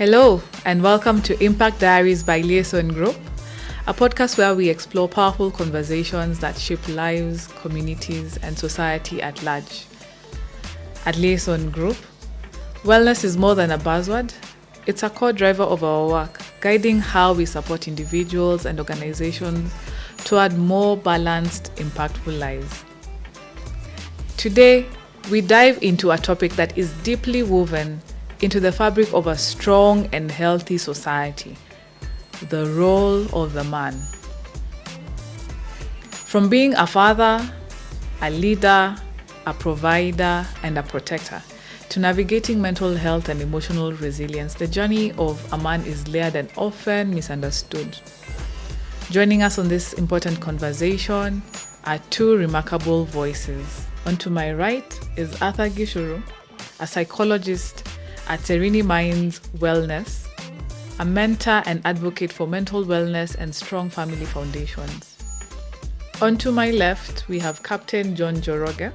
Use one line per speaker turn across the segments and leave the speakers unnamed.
Hello, and welcome to Impact Diaries by Liaison Group, a podcast where we explore powerful conversations that shape lives, communities, and society at large. At Liaison Group, wellness is more than a buzzword, it's a core driver of our work, guiding how we support individuals and organizations toward more balanced, impactful lives. Today, we dive into a topic that is deeply woven into the fabric of a strong and healthy society, the role of the man. From being a father, a leader, a provider, and a protector, to navigating mental health and emotional resilience, the journey of a man is layered and often misunderstood. Joining us on this important conversation are two remarkable voices. On to my right is Arthur Gishuru, a psychologist at Serini Minds Wellness, a mentor and advocate for mental wellness and strong family foundations. On to my left, we have Captain John Njoroge,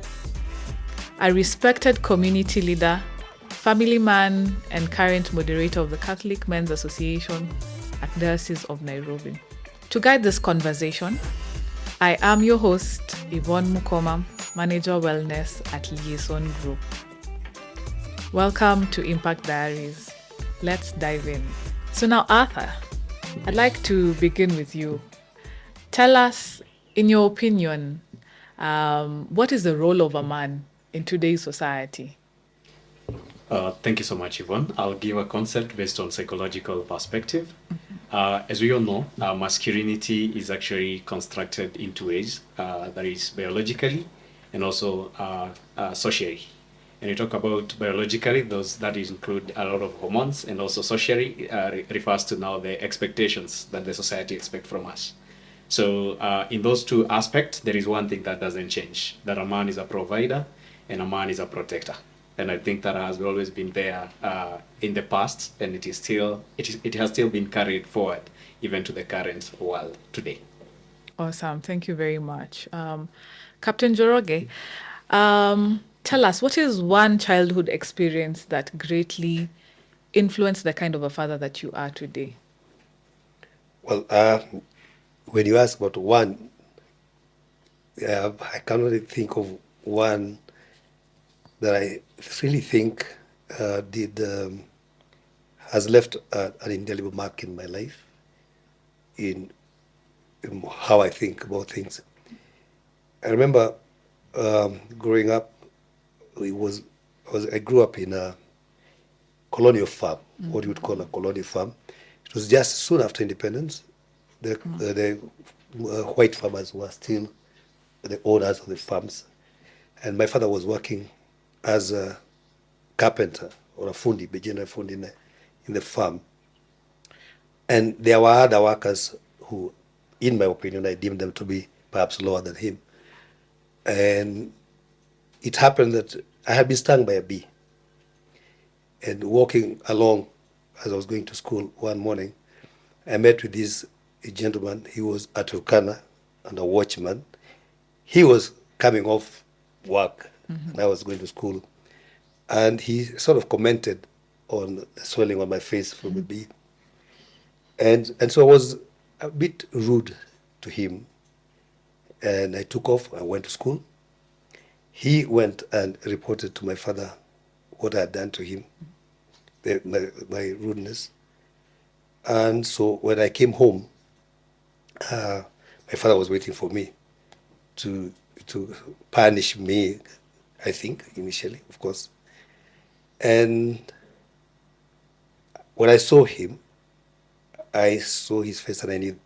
a respected community leader, family man, and current moderator of the Catholic Men's Association at Diocese of Nairobi. To guide this conversation, I am your host, Yvonne Mukoma, Manager Wellness at Liaison Group. Welcome to Impact Diaries. Let's dive in. So now, Arthur, I'd like to begin with you. Tell us, in your opinion, what is the role of a man in today's society?
Thank you so much, Yvonne. I'll give a concept based on psychological perspective. As we all know, masculinity is actually constructed in two ways. That is biologically and also socially. And we talk about biologically, that include a lot of hormones, and also socially refers to now the expectations that the society expect from us. So in those two aspects, there is one thing that doesn't change, that a man is a provider and a man is a protector. And I think that has always been there in the past, and it has still been carried forward even to the current world today.
Awesome. Thank you very much. Captain Njoroge, tell us, what is one childhood experience that greatly influenced the kind of a father that you are today?
Well, when you ask about one, I can't really think of one that I really think has left an indelible mark in my life, in how I think about things. I remember growing up, I grew up in a colonial farm, what you would call a colonial farm. It was just soon after independence. The white farmers were still the owners of the farms, and my father was working as a carpenter or a fundi, beginner fundi in the farm. And there were other workers who, in my opinion, I deemed them to be perhaps lower than him. And it happened that I had been stung by a bee. And walking along as I was going to school one morning, I met with this gentleman. He was a Turkana and a watchman. He was coming off work, and I was going to school. And he sort of commented on the swelling on my face from the bee. And so I was a bit rude to him. And I took off, I went to school. He went and reported to my father what I had done to him, my rudeness. And so when I came home, my father was waiting for me to punish me, I think, initially, of course. And when I saw him, I saw his face and I knew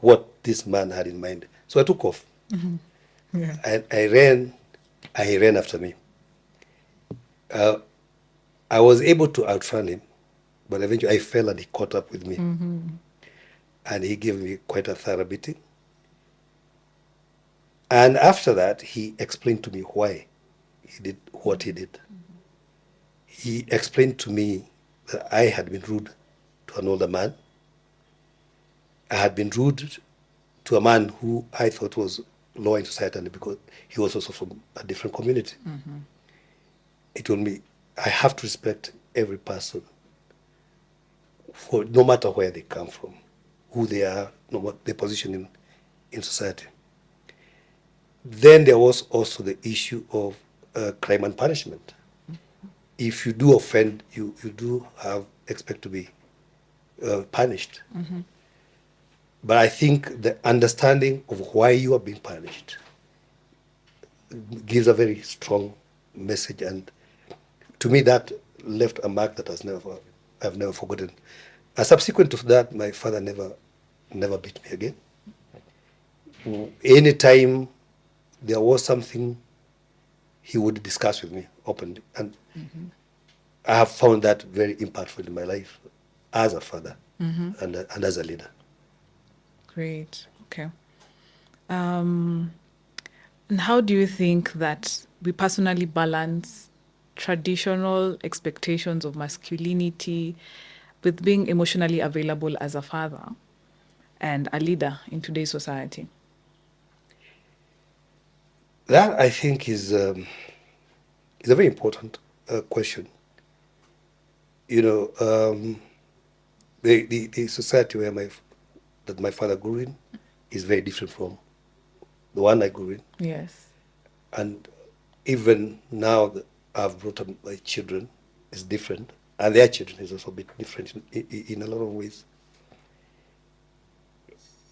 what this man had in mind. So I took off.
Yeah.
And I ran, and he ran after me. I was able to outrun him, but eventually I fell and he caught up with me. And he gave me quite a thorough beating. And after that, he explained to me why he did what he did. He explained to me that I had been rude to an older man. I had been rude to a man who I thought was lower in society, and because he was also from a different community. He told me, I have to respect every person for no matter where they come from, who they are, no what their position in society. Then there was also the issue of crime and punishment. If you do offend, you do have expect to be punished. But I think the understanding of why you are being punished gives a very strong message, and to me that left a mark that I've never forgotten. Subsequent to that, my father never beat me again. Anytime there was something, he would discuss with me openly, and I have found that very impactful in my life as a father and as a leader.
Great. Okay. And how do you think that we personally balance traditional expectations of masculinity with being emotionally available as a father and a leader in today's society?
That I think is a very important question. You know, the society that my father grew in is very different from the one I grew in.
Yes.
And even now that I've brought up my children, is different, and their children is also a bit different in a lot of ways.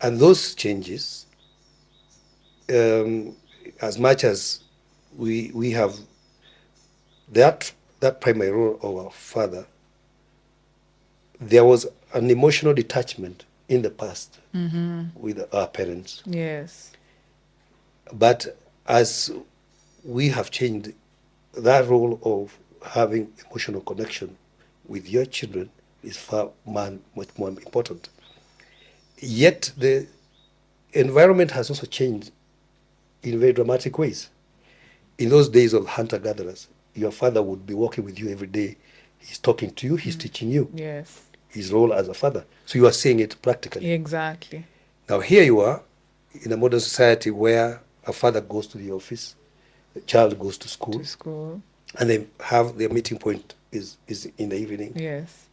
And those changes, as much as we have that primary role of our father, there was an emotional detachment in the past with our parents.
Yes.
But as we have changed, that role of having emotional connection with your children is much more important. Yet the environment has also changed in very dramatic ways. In those days of hunter-gatherers, your father would be walking with you every day. He's talking to you, he's teaching you
Yes.
his role as a father. So you are seeing it practically.
Exactly.
Now here you are in a modern society where a father goes to the office, the child goes to school,
To school.
and they have their meeting point is in the evening.
Yes.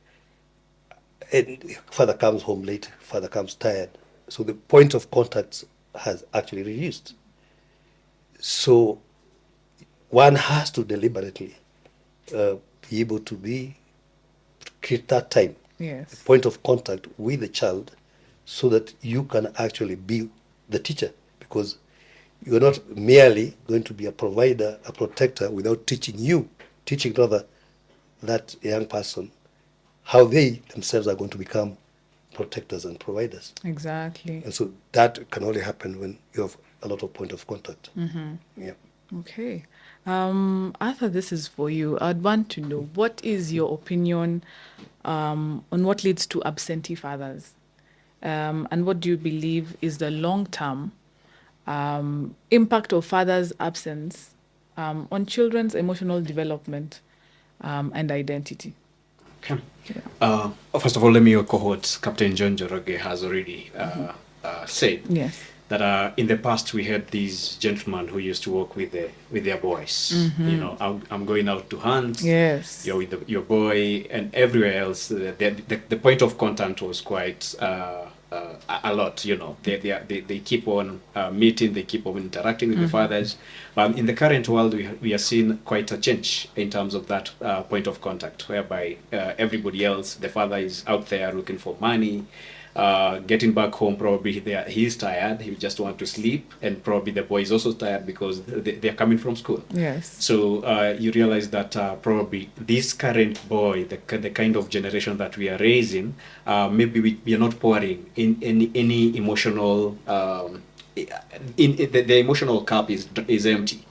And father comes home late, father comes tired. So the point of contact has actually reduced. So one has to deliberately be able to create that time,
Yes.
point of contact with the child, so that you can actually be the teacher, because you're not merely going to be a provider, a protector, without teaching rather that young person how they themselves are going to become protectors and providers.
Exactly.
And so that can only happen when you have a lot of point of contact. Yeah.
Okay. Arthur, this is for you. I'd want to know, what is your opinion on what leads to absentee fathers? And what do you believe is the long-term impact of fathers' absence on children's emotional development and identity?
Okay.
Yeah.
First of all, let me echo what Captain John Joroge has already said.
Yes.
That in the past we had these gentlemen who used to work with their boys. You know, I'm going out to hunt.
Yes.
You're with your boy, and everywhere else. The point of contact was quite a lot. You know, they keep on meeting, they keep on interacting with the fathers. But in the current world, we are seeing quite a change in terms of that point of contact, whereby everybody else, the father is out there looking for money. Getting back home, probably he's tired, he just wants to sleep, and probably the boy is also tired because they're coming from school.
Yes.
So you realize that probably this current boy, the kind of generation that we are raising, maybe we are not pouring in any emotional, the emotional cup is empty.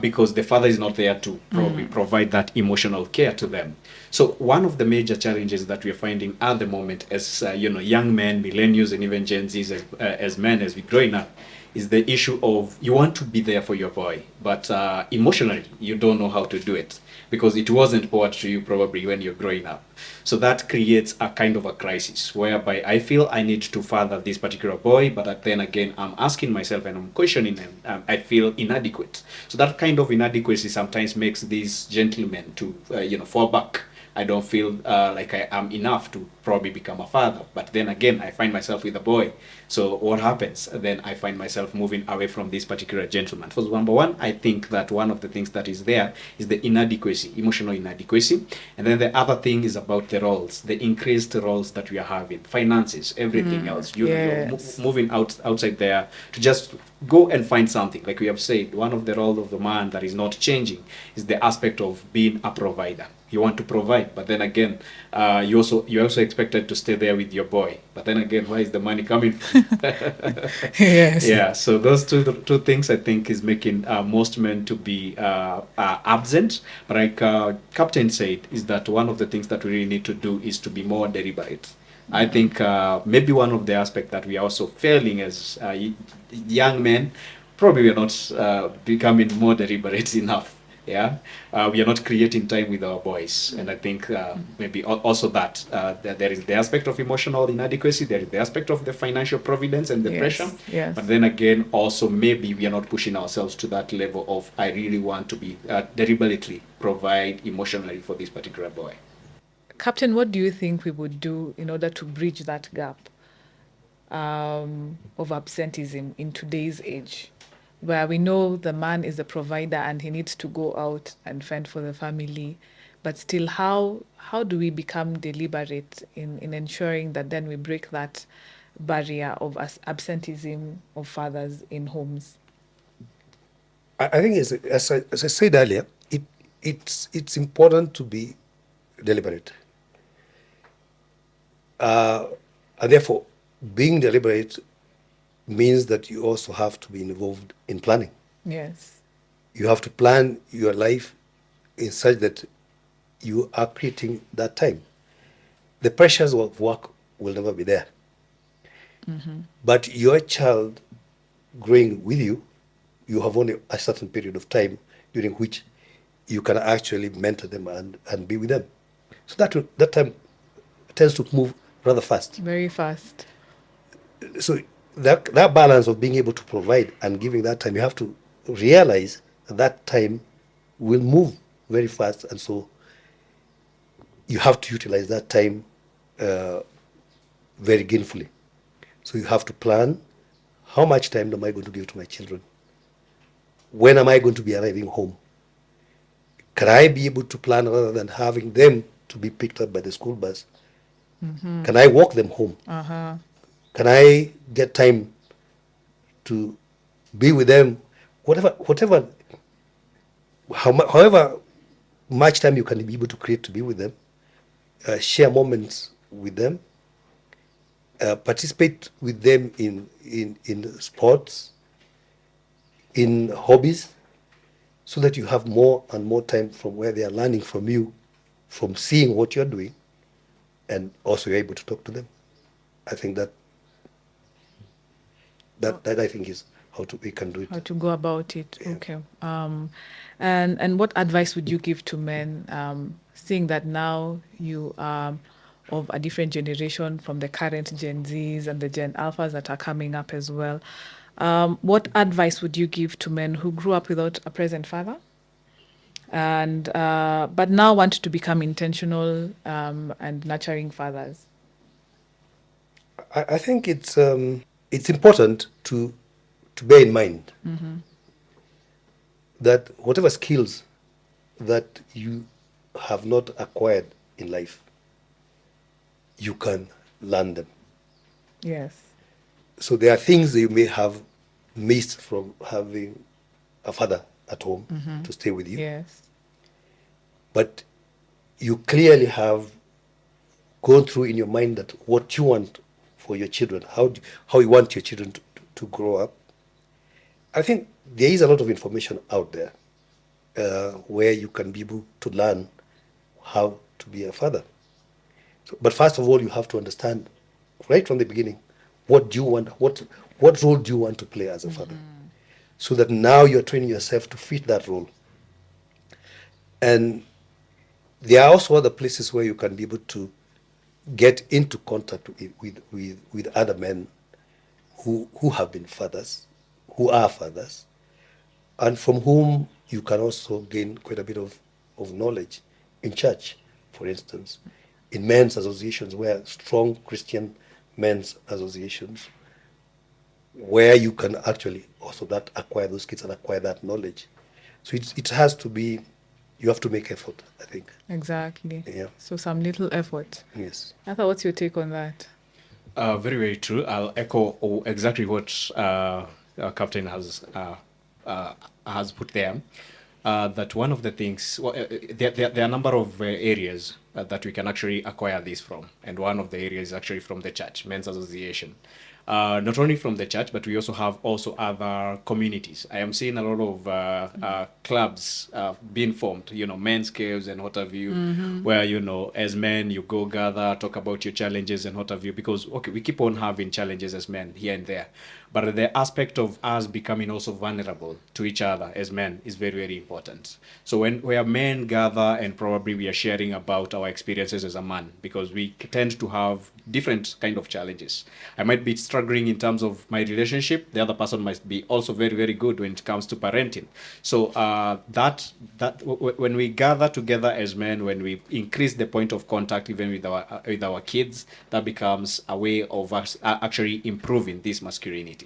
Because the father is not there to probably provide that emotional care to them. So one of the major challenges that we are finding at the moment as young men, millennials, and even Gen Zs as men, as we're growing up, is the issue of you want to be there for your boy, but emotionally you don't know how to do it because it wasn't poured to you probably when you're growing up. So that creates a kind of a crisis whereby I feel I need to father this particular boy, but then again I'm asking myself and I'm questioning him. I feel inadequate. So that kind of inadequacy sometimes makes these gentlemen to fall back I don't feel like I am enough to probably become a father. But then again, I find myself with a boy. So what happens? Then I find myself moving away from this particular gentleman. For number one, I think that one of the things that is there is the inadequacy, emotional inadequacy. And then the other thing is about the roles, the increased roles that we are having, finances, everything else. You're
Yes.
moving outside there to just go and find something. Like we have said, one of the roles of the man that is not changing is the aspect of being a provider. You want to provide, but then again, you're also expected to stay there with your boy. But then again, where is the money coming from?
Yes.
Yeah, so those two things I think is making most men to be absent. But like Captain said, is that one of the things that we really need to do is to be more deliberate. I think maybe one of the aspects that we are also failing as young men, probably we are not becoming more deliberate enough. Yeah, we are not creating time with our boys, and I think maybe also that there is the aspect of emotional inadequacy, there is the aspect of the financial providence and the pressure,
Yes. Yes.
but then again, also maybe we are not pushing ourselves to that level of I really want to be deliberately provide emotionally for this particular boy.
Captain, what do you think we would do in order to bridge that gap of absenteeism in today's age, where we know the man is the provider and he needs to go out and fend for the family, but still, how do we become deliberate in ensuring that then we break that barrier of absenteeism of fathers in homes?
I think, as I said earlier, it's important to be deliberate. And therefore, being deliberate means that you also have to be involved in planning.
Yes.
You have to plan your life in such that you are creating that time. The pressures of work will never be there. But your child growing with you, you have only a certain period of time during which you can actually mentor them and be with them. So that time tends to move rather fast.
Very fast.
So that balance of being able to provide and giving that time, you have to realize that time will move very fast, and so you have to utilize that time uh, very gainfully. So you have to plan, how much time am I going to give to my children? When am I going to be arriving home? Can I be able to plan rather than having them to be picked up by the school bus? Can I walk them home?
Uh-huh.
Can I get time to be with them? Whatever, however much time you can be able to create to be with them, share moments with them, participate with them in sports, in hobbies, so that you have more and more time from where they are learning from you, from seeing what you're doing, and also you're able to talk to them. I think that I think is we can do it.
How to go about it.
Yeah.
Okay. And what advice would you give to men, seeing that now you are of a different generation from the current Gen Zs and the Gen Alphas that are coming up as well? What advice would you give to men who grew up without a present father, and but now want to become intentional and nurturing fathers?
I think it's important to bear in mind that whatever skills that you have not acquired in life, you can learn them.
Yes.
So there are things that you may have missed from having a father at home to stay with you,
Yes.
but you clearly have gone through in your mind that what you want for your children, how you want your children to grow up. I think there is a lot of information out there where you can be able to learn how to be a father. So, but first of all, you have to understand right from the beginning what do you want, what role do you want to play as a father, so that now you're training yourself to fit that role. And there are also other places where you can be able to get into contact with other men who have been fathers, who are fathers, and from whom you can also gain quite a bit of knowledge in church. for instance, in men's associations, where strong Christian men's associations, where you can actually also that acquire those kids and acquire that knowledge. So it has to be, you have to make effort, I think.
Exactly.
Yeah.
So some little effort.
Yes.
Arthur, what's your take on that?
Very, very true. I'll echo exactly what our captain has put there. That one of the things, well, there are a number of areas that we can actually acquire this from, and one of the areas is actually from the church, men's association. Not only from the church, but we also have other communities. I am seeing a lot of clubs being formed, men's caves and what have you, where, as men, you go gather, talk about your challenges and what have you, because, okay, we keep on having challenges as men here and there. But the aspect of us becoming also vulnerable to each other as men is very, very important. So where men gather and probably we are sharing about our experiences as a man, because we tend to have different kind of challenges. I might be struggling in terms of my relationship. The other person might be also very, very good when it comes to parenting. So when we gather together as men, when we increase the point of contact even with our kids, that becomes a way of us actually improving this masculinity.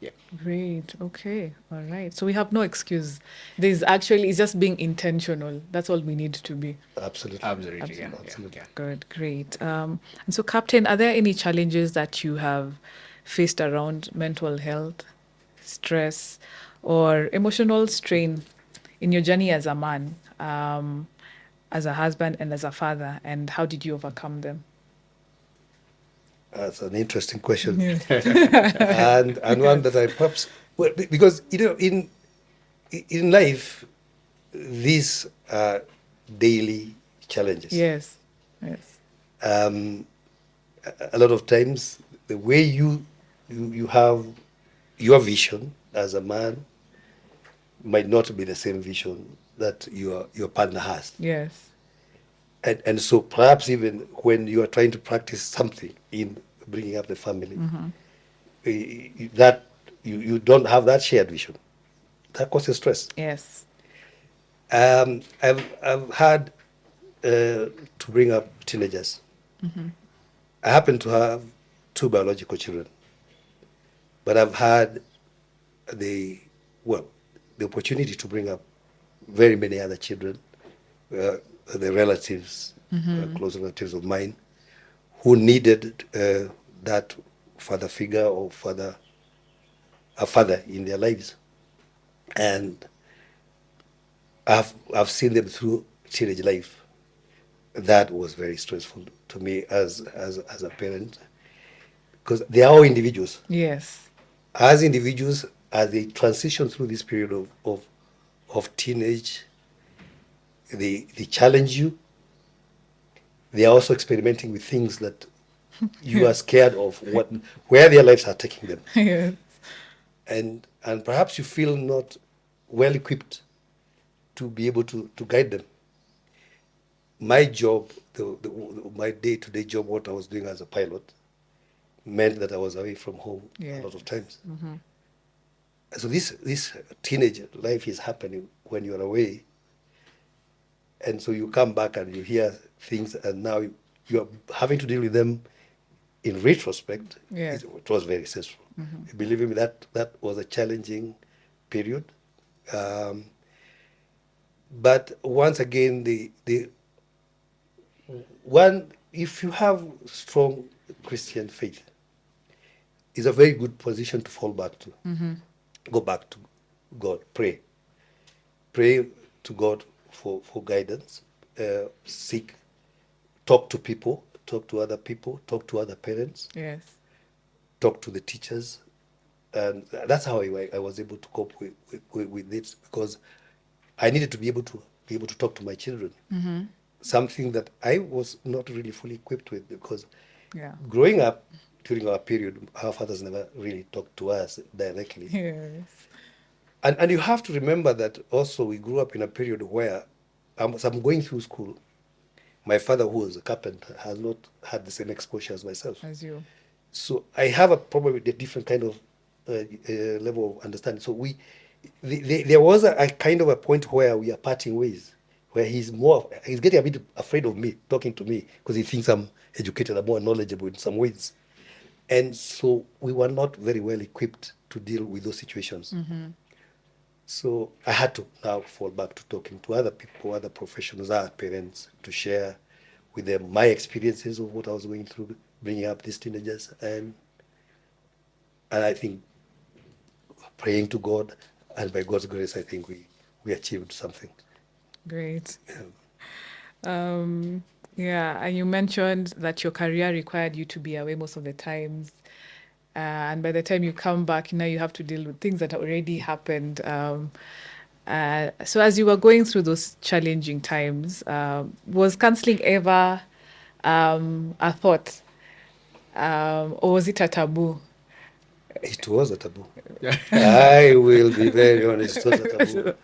Yeah.
Great. Okay. All right. So we have no excuse. It's just being intentional. That's all we need to be.
Absolutely.
Absolutely. Yeah.
Absolutely.
Yeah.
Good. Great. And so, Captain, are there any challenges that you have faced around mental health, stress, or emotional strain in your journey as a man, as a husband, and as a father? And how did you overcome them?
That's an interesting question.
Yes.
And one that I perhaps, well, because in life, these are daily challenges.
Yes. Yes.
Um, a lot of times, the way you have your vision as a man might not be the same vision that your partner has.
Yes.
And so perhaps even when you are trying to practice something in bringing up the family, that you don't have that shared vision. That causes stress.
Yes.
I've had to bring up teenagers. I happen to have two biological children, but I've had the the opportunity to bring up very many other children, the relatives, close relatives of mine, who needed that father figure or a father in their lives, and I've seen them through teenage life. That was very stressful to me as a parent, because they are all individuals.
Yes.
As individuals, as they transition through this period of teenage, they challenge you. They are also experimenting with things that you are scared of where their lives are taking them.
Yes.
And perhaps you feel not well equipped to be able to guide them. My job, my day-to-day job, what I was doing as a pilot, meant that I was away from home a lot of times. So this teenage life is happening when you're away, and so you come back and you hear things, and now you're having to deal with them. In retrospect,
Yes.
it was very stressful. Believe me, that was a challenging period. But once again, the one, if you have strong Christian faith, is a very good position to fall back to. Go back to God, pray to God for guidance, seek, talk to people, talk to other people, talk to other parents,
Yes.
talk to the teachers, and that's how I was able to cope with this, because I needed to be able to talk to my children. Something that I was not really fully equipped with, because
Yeah.
growing up during our period, our fathers never really talked to us directly.
Yes.
And you have to remember that also we grew up in a period where, as I'm going through school, my father, who was a carpenter, has not had the same exposure as myself.
As you.
So I have probably a different kind of level of understanding. So there was a kind of a point where we are parting ways, where he's getting a bit afraid of me, talking to me, because he thinks I'm educated, I'm more knowledgeable in some ways. And so we were not very well equipped to deal with those situations. So I had to now fall back to talking to other people, other professionals, other parents, to share with them my experiences of what I was going through bringing up these teenagers. And I think praying to God, and by God's grace, I think we achieved something.
Great. Yeah, and you mentioned that your career required you to be away most of the times. And by the time you come back, now you have to deal with things that already happened. So as you were going through those challenging times, was counseling ever a thought? Or was it a taboo?
It was a taboo. I will be very honest, it was a taboo.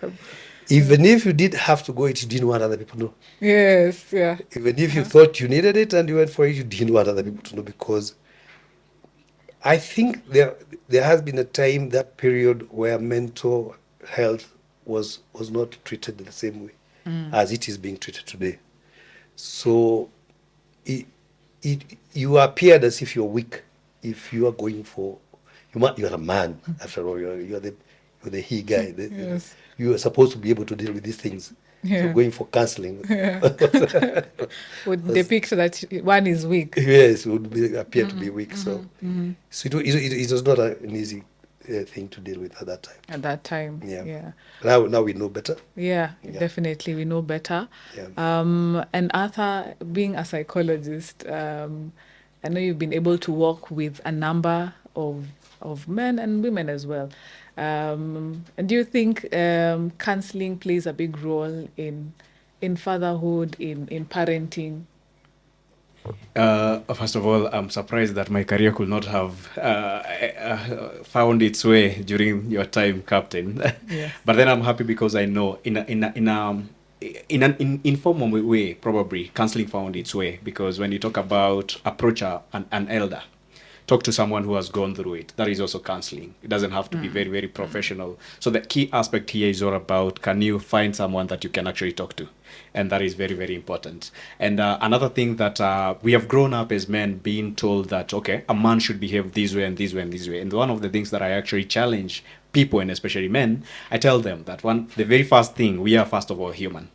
Even if you did have to go, you didn't want other people to know.
Yes, yeah.
Even if you thought you needed it and you went for it, you didn't want other people to know, because I think there has been a time, that period, where mental health was not treated the same way as it is being treated today. So it, you appeared as if you're weak if you are going for, you're a man after all, you're the he guy.
Yes.
You are supposed to be able to deal with these things. So
Yeah.
going for counseling
Would depict that one is weak.
yes, appear to be weak. So it was not an easy thing to deal with at that time.
At that time.
Yeah.
Yeah.
Now we know better.
Yeah,
Yeah.
definitely. We know better.
Yeah.
And Arthur, being a psychologist, I know you've been able to work with a number of men and women as well. And do you think counseling plays a big role in fatherhood, in parenting?
First of all, I'm surprised that my career could not have found its way during your time, Captain.
Yeah.
But then I'm happy because I know in an informal way, probably counseling found its way, because when you talk about approach an elder, talk to someone who has gone through it. That is also counseling. It doesn't have to be very, very professional. So the key aspect here is all about, can you find someone that you can actually talk to? And that is very, very important. And another thing that we have grown up as men being told that, okay, a man should behave this way and this way and this way. And one of the things that I actually challenge people, and especially men, I tell them that the very first thing, we are first of all human.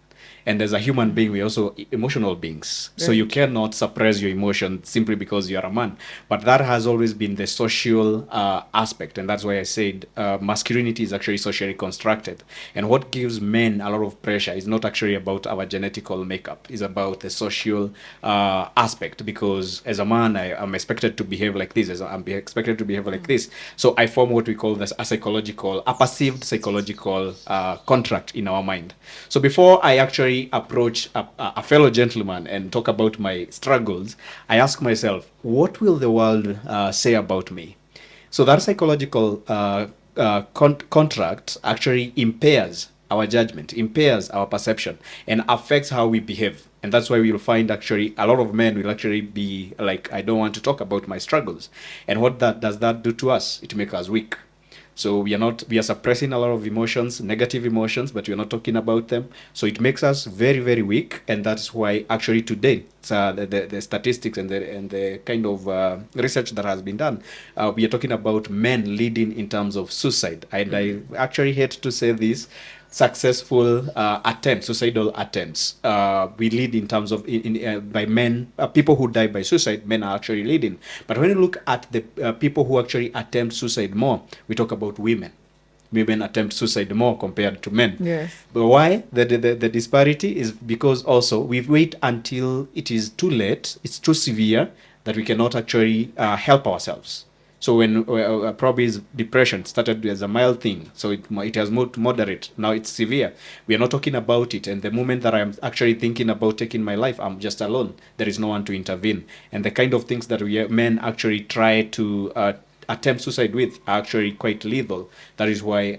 And as a human being, we're also emotional beings. So you cannot suppress your emotion simply because you're a man. But that has always been the social aspect. And that's why I said masculinity is actually socially constructed. And what gives men a lot of pressure is not actually about our genetical makeup. It's about the social aspect. Because as a man, I'm expected to behave like this. I'm expected to behave like this. So I form what we call this a perceived psychological contract in our mind. So before I actually approach a fellow gentleman and talk about my struggles, I ask myself, what will the world say about me? So that psychological contract actually impairs our judgment, impairs our perception, and affects how we behave. And that's why we'll find actually a lot of men will actually be like, I don't want to talk about my struggles. And what does that do to us? It makes us weak. So we are suppressing a lot of emotions, negative emotions, but we're not talking about them. So it makes us very, very weak. And that's why actually today, the statistics and the kind of research that has been done, we are talking about men leading in terms of suicide. And I actually hate to say this, successful suicidal attempts. We lead in terms of by men, people who die by suicide. Men are actually leading. But when you look at the people who actually attempt suicide more, we talk about women. Women attempt suicide more compared to men.
Yes.
But why the disparity is because also we wait until it is too late, it's too severe, that we cannot actually help ourselves. So when probably depression started as a mild thing, so it has moved to moderate. Now it's severe. We are not talking about it. And the moment that I'm actually thinking about taking my life, I'm just alone. There is no one to intervene. And the kind of things that men actually try to attempt suicide with are actually quite lethal. That is why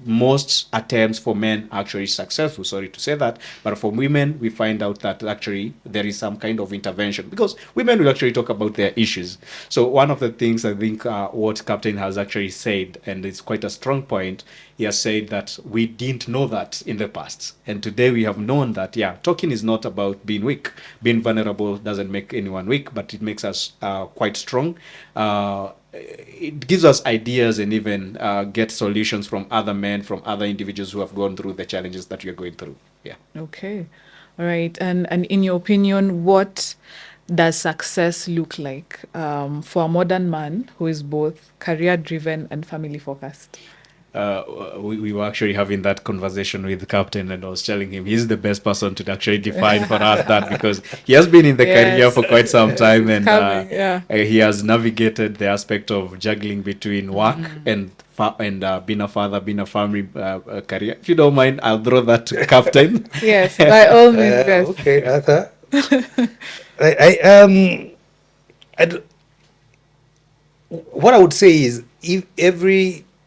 most attempts for men are actually successful. Sorry to say that, but for women, we find out that actually there is some kind of intervention, because women will actually talk about their issues. So one of the things I think what Captain has actually said, and it's quite a strong point, he has said that we didn't know that in the past, and today we have known that, yeah, talking is not about being weak. Being vulnerable doesn't make anyone weak, but it makes us quite strong. It gives us ideas and even get solutions from other men, from other individuals who have gone through the challenges that we are going through. Yeah.
Okay. All right. And in your opinion, what does success look like for a modern man who is both career driven and family focused?
We were actually having that conversation with the captain, and I was telling him he's the best person to actually define for us that, because he has been in the career
Yes.
for quite some time,
It's
and
coming, yeah.
he has navigated the aspect of juggling between work and being a father, being a family career. If you don't mind, I'll throw that to captain.
Yes, by all means, yes.
Okay, Arthur. I d- what I would say is, if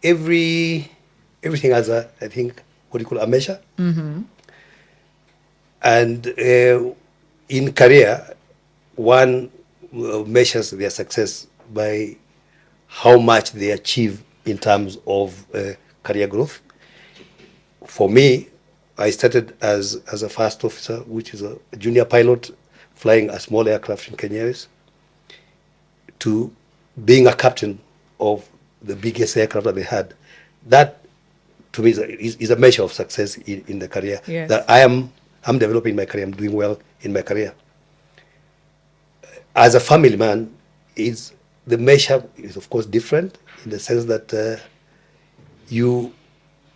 everything has a, I think, what do you call a measure. And in career, one measures their success by how much they achieve in terms of career growth. For me, I started as a first officer, which is a junior pilot flying a small aircraft in Kenya Airways, to being a captain of the biggest aircraft that they had. That, to me, is a measure of success in the career.
Yes.
That I'm developing my career, I'm doing well in my career. As a family man, the measure is of course different, in the sense that you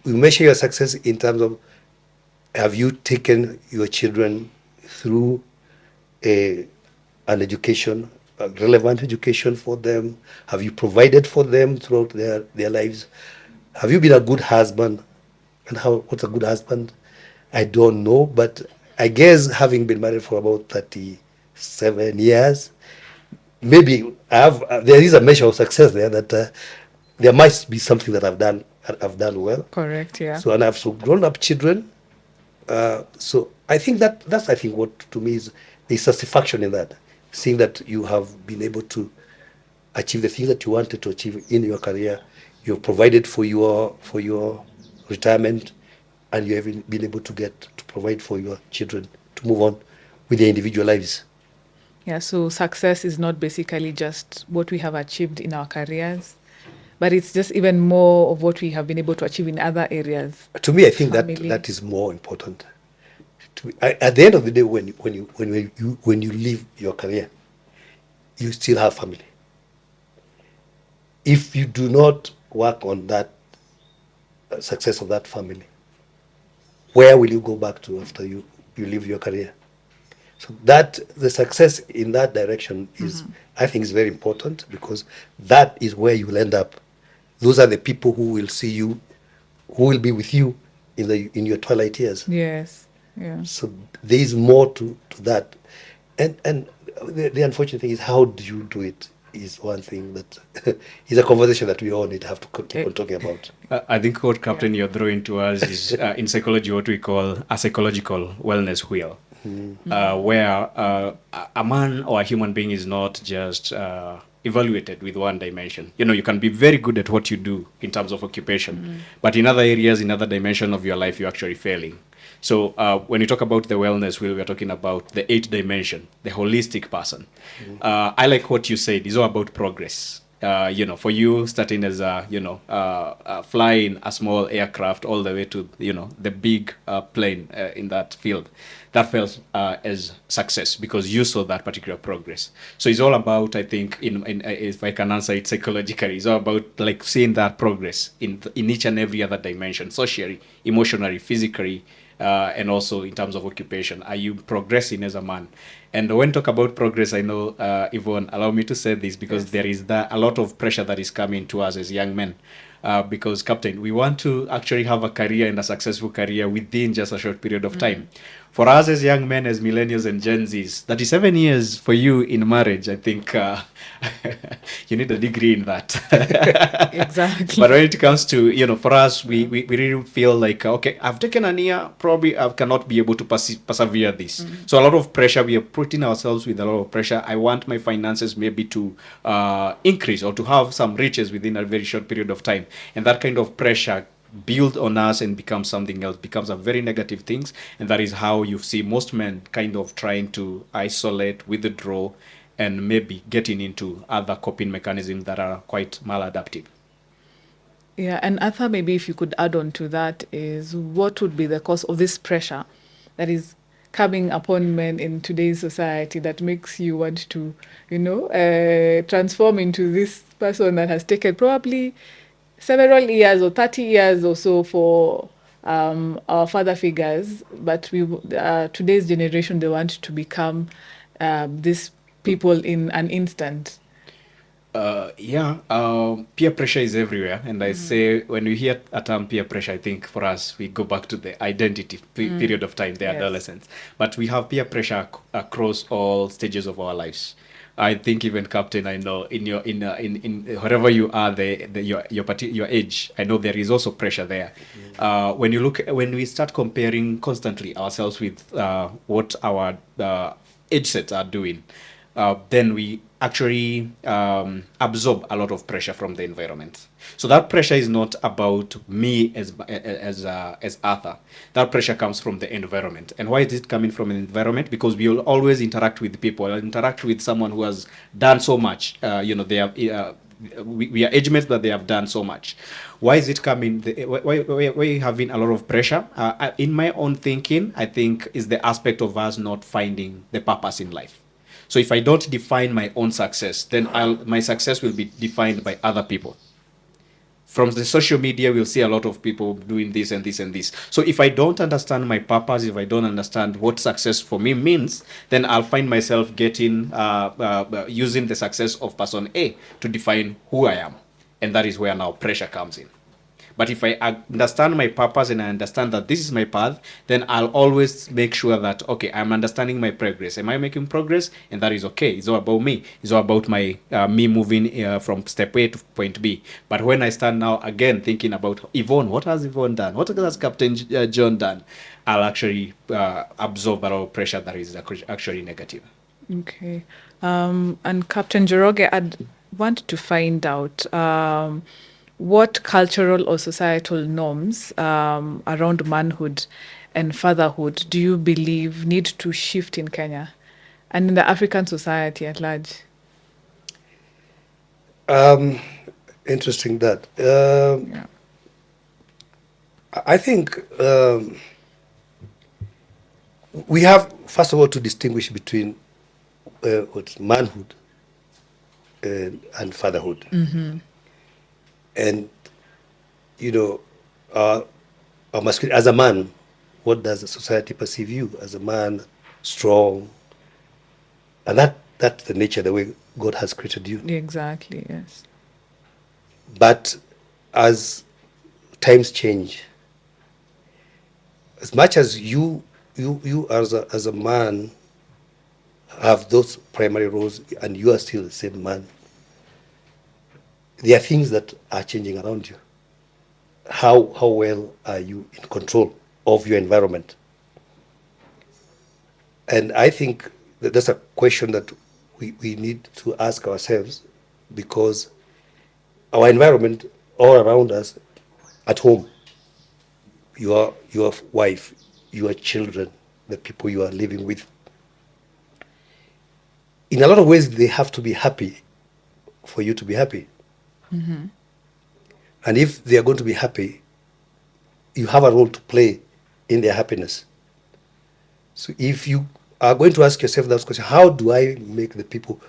measure your success in terms of, have you taken your children through an education, a relevant education for them? Have you provided for them throughout their lives? Have you been a good husband? And what's a good husband? I don't know, but I guess, having been married for about 37 years, maybe there is a measure of success there, that there might be something that I've done well.
Correct, yeah.
So, and I have grown up children. So I think that's I think what, to me, is the satisfaction in that, seeing that you have been able to achieve the things that you wanted to achieve in your career. You've provided for your retirement, and you have been able to provide for your children to move on with their individual lives.
Yeah, so success is not basically just what we have achieved in our careers, but it's just even more of what we have been able to achieve in other areas.
To me, I think
Family.
that is more important. At the end of the day, when you leave your career, you still have family. If you do not work on that success of that family, where will you go back to after you leave your career? So that the success in that direction is, I think, is very important, because that is where you will end up. Those are the people who will see you, who will be with you in your twilight years.
Yes. Yeah.
So there is more to that, and the unfortunate thing is, how do you do it is one thing that is a conversation that we all need to have to keep on talking about.
I think what, Captain, you're throwing to us is in psychology what we call a psychological wellness wheel, where a man or a human being is not just evaluated with one dimension. You know, you can be very good at what you do in terms of occupation, but in other areas, in other dimension of your life, you're actually failing. So when you talk about the wellness wheel, we're talking about the 8th dimension, the holistic person. I like what you said. It's all about progress. You know, for you, starting as flying a small aircraft all the way to, the big plane in that field, that felt as success, because you saw that particular progress. So it's all about, I think, if I can answer it psychologically, it's all about like seeing that progress in each and every other dimension, socially, emotionally, physically, and also in terms of occupation. Are you progressing as a man? And when talk about progress, I know, Yvonne, allow me to say this because
Yes.
there is a lot of pressure that is coming to us as young men. Because, Captain, we want to actually have a career and a successful career within just a short period of time. For us as young men, as millennials and Gen Zs, 37 years for you in marriage, I think you need a degree in that.
Exactly.
But when it comes to, for us, we really feel like, okay, I've taken an year, probably I cannot be able to persevere this. So a lot of pressure, we are putting ourselves with a lot of pressure. I want my finances maybe to increase or to have some riches within a very short period of time. And that kind of pressure build on us and becomes something else, becomes a very negative things. And that is how you see most men kind of trying to isolate, withdraw, and maybe getting into other coping mechanisms that are quite maladaptive.
Yeah, and Arthur, maybe if you could add on to that, is what would be the cause of this pressure that is coming upon men in today's society that makes you want to, transform into this person that has taken probably several years or 30 years or so for our father figures, but today's generation, they want to become these people in an instant.
Peer pressure is everywhere. And I say, when we hear a term peer pressure, I think for us, we go back to the identity period of time, the
Yes.
adolescence. But we have peer pressure across all stages of our lives. I think even Captain, I know in wherever you are, your age, I know there is also pressure there. When we start comparing constantly ourselves with what our age sets are doing, then we actually absorb a lot of pressure from the environment. So that pressure is not about me as Arthur. That pressure comes from the environment. And why is it coming from an environment? Because we will always interact with people, interact with someone who has done so much. They have. We are age mates, but they have done so much. Why is it coming? Why having a lot of pressure? In my own thinking, I think is the aspect of us not finding the purpose in life. So if I don't define my own success, then my success will be defined by other people. From the social media, we'll see a lot of people doing this and this and this. So if I don't understand my purpose, if I don't understand what success for me means, then I'll find myself getting using the success of person A to define who I am. And that is where now pressure comes in. But if I understand my purpose and I understand that this is my path, then I'll always make sure that, okay, I'm understanding my progress. Am I making progress? And that is okay. It's all about me. It's all about my me moving from step A to point B. But when I stand now again thinking about Yvonne, what has Yvonne done? What has Captain John done? I'll actually absorb a lot of pressure that is actually negative.
Okay. And Captain Joroge, I'd want to find out what cultural or societal norms around manhood and fatherhood do you believe need to shift in Kenya and in the African society at large?
Interesting that.
Yeah.
I think we have, first of all, to distinguish between what's manhood and fatherhood. And, you know, uh, as a man, what does the society perceive you as a man, strong? And that's the nature, the way God has created you.
Exactly, yes.
But as times change, as much as you as a man have those primary roles and you are still the same man, there are things that are changing around you. How well are you in control of your environment? And I think that that's a question that we need to ask ourselves, because our environment all around us, at home, your wife, your children, the people you are living with, in a lot of ways, they have to be happy for you to be happy. And if they are going to be happy, you have a role to play in their happiness. So if you are going to ask yourself that question, how do I control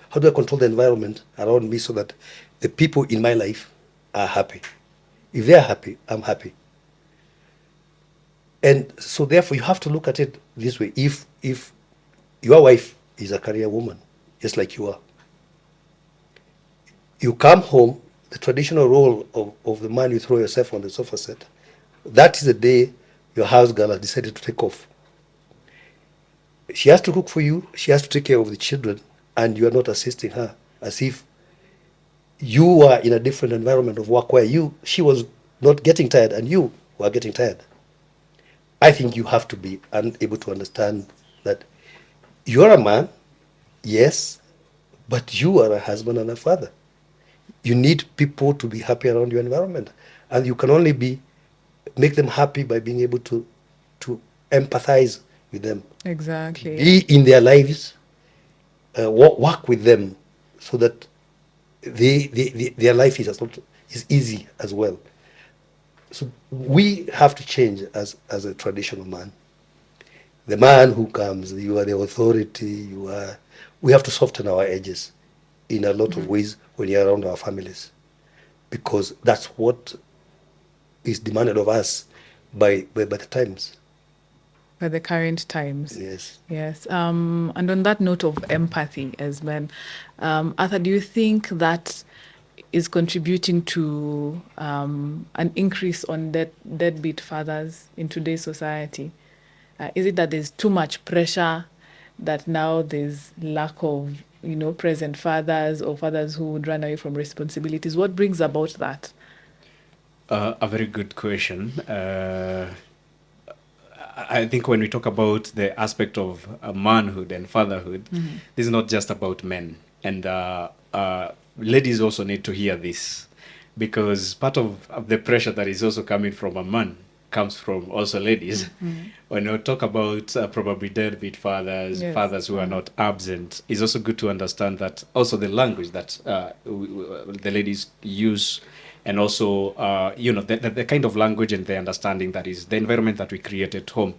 the environment around me so that the people in my life are happy? If they are happy, I'm happy. And so therefore you have to look at it this way. If your wife is a career woman, just like you are. You come home, the traditional role of the man, you throw yourself on the sofa set. That is the day your house girl has decided to take off. She has to cook for you, she has to take care of the children, and you are not assisting her, as if you are in a different environment of work where she was not getting tired and you were getting tired. I think you have to be able to understand that you're a man, yes, but you are a husband and a father. You need people to be happy around your environment, and you can only make them happy by being able to empathize with them,
Exactly.
be in their lives, work with them, so that their life is easy as well. So we have to change as a traditional man. The man who comes, you are the authority. We have to soften our edges in a lot of ways when you're around our families, because that's what is demanded of us by the times.
By the current times.
Yes.
Yes. And on that note of empathy as men, Arthur, do you think that is contributing to an increase on deadbeat fathers in today's society? Is it that there's too much pressure, that now there's lack of, present fathers, or fathers who would run away from responsibilities? What brings about that?
A very good question. I think when we talk about the aspect of manhood and fatherhood, this is not just about men. And ladies also need to hear this, because part of the pressure that is also coming from a man comes from also ladies. When we talk about probably deadbeat fathers,
Yes.
fathers who are not absent, it's also good to understand that also the language that the ladies use, and also the kind of language and the understanding that is the environment that we create at home.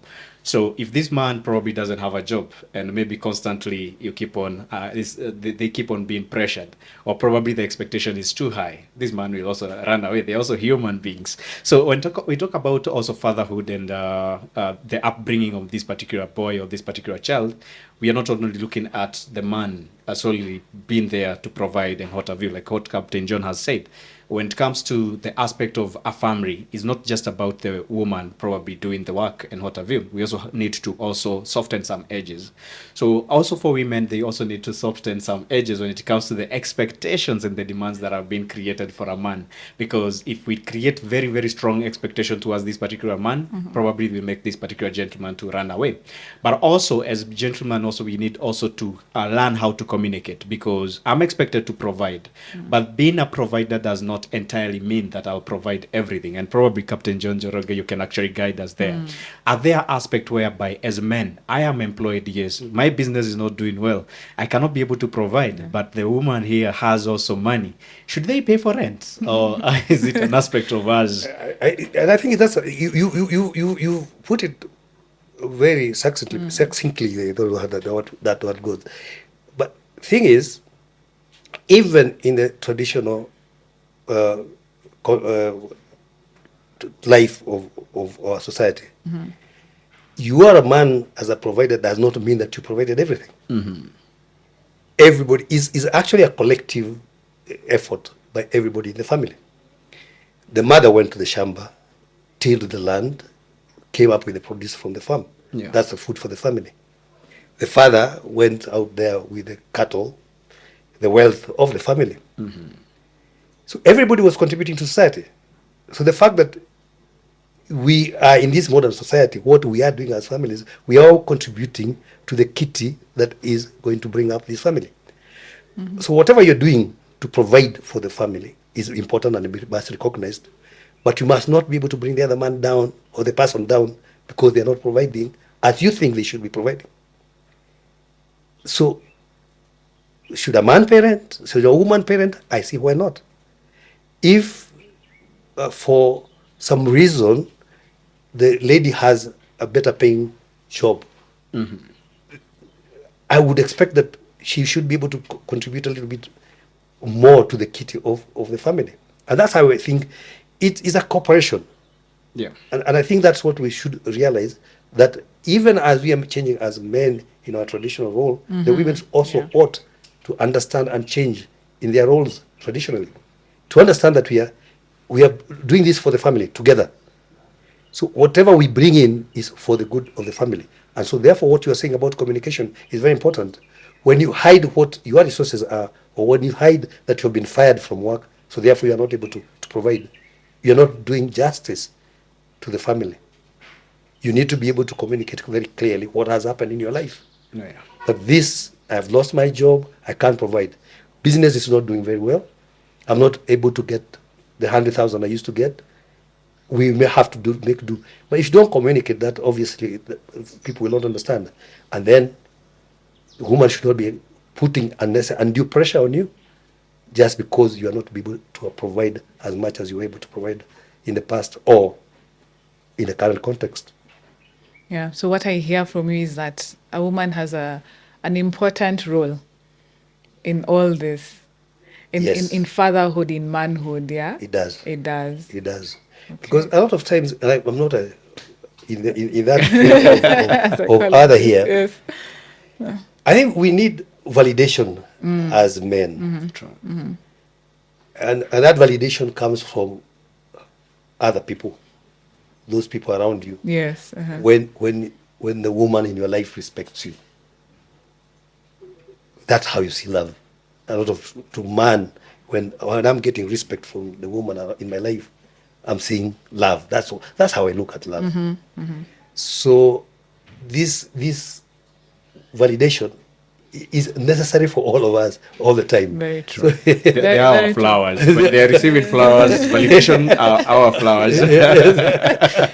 So if this man probably doesn't have a job, and maybe constantly you keep on they keep on being pressured, or probably the expectation is too high, this man will also run away. They're also human beings. So when we talk about also fatherhood and the upbringing of this particular boy or this particular child, we are not only looking at the man solely being there to provide and what have you, like what Captain John has said. When it comes to the aspect of a family, it's not just about the woman probably doing the work and what have you. We also need to also soften some edges. So also for women, they also need to soften some edges when it comes to the expectations and the demands that are being created for a man. Because if we create very, very strong expectation towards this particular man, probably we make this particular gentleman to run away. But also as gentlemen, also we need also to learn how to communicate, because I'm expected to provide, but being a provider does not entirely mean that I'll provide everything. And probably Captain John Joroge, you can actually guide us there. Are there aspects whereby as men, I am employed, yes, my business is not doing well, I cannot be able to provide, but the woman here has also money. Should they pay for rent, or is it an aspect of us?
And I think that's you put it very succinctly. I don't know how that word goes. But thing is, even in the traditional life of our society, you are a man as a provider does not mean that you provided everything. Everybody is actually a collective effort by everybody in the family. The mother went to the shamba, tilled the land, came up with the produce from the farm.
Yeah.
That's the food for the family. The father went out there with the cattle, the wealth of the family. So everybody was contributing to society. So the fact that we are in this modern society, what we are doing as families, we are all contributing to the kitty that is going to bring up this family. So whatever you're doing to provide for the family is important and it must be recognized. But you must not be able to bring the other man down or the person down because they're not providing as you think they should be providing. So should a man parent? Should a woman parent? I see why not. If for some reason the lady has a better paying job, I would expect that she should be able to contribute a little bit more to the kitty of the family. And that's how I think it is a cooperation.
Yeah.
And I think that's what we should realize, that even as we are changing as men in our traditional role, the women also
Yeah.
ought to understand and change in their roles traditionally, to understand that we are doing this for the family together. So whatever we bring in is for the good of the family. And so therefore what you are saying about communication is very important. When you hide what your resources are, or when you hide that you have been fired from work, so therefore you are not able to provide, you're not doing justice to the family. You need to be able to communicate very clearly what has happened in your life.
Yeah, yeah.
That this, I've lost my job, I can't provide. Business is not doing very well. I'm not able to get the 100,000 I used to get. We may have to make do. But if you don't communicate that, obviously people will not understand. And then the woman should not be putting unnecessary undue pressure on you just because you are not able to provide as much as you were able to provide in the past or in the current context.
Yeah. So what I hear from you is that a woman has an important role in all this,
Yes.
in fatherhood, in manhood. Yeah.
It does.
It does.
It does.
Okay.
Because a lot of times, and I'm not in that field of other here.
Yes.
I think we need validation as men.
True.
And that validation comes from other people, those people around you.
Yes. Uh-huh.
When the woman in your life respects you, that's how you see love. A lot of to man, when I'm getting respect from the woman in my life, I'm seeing love. That's how I look at love. So this validation is necessary for all of us all the time.
Very true.
They are
Very
our
true.
flowers. When they are receiving flowers, validation are our flowers.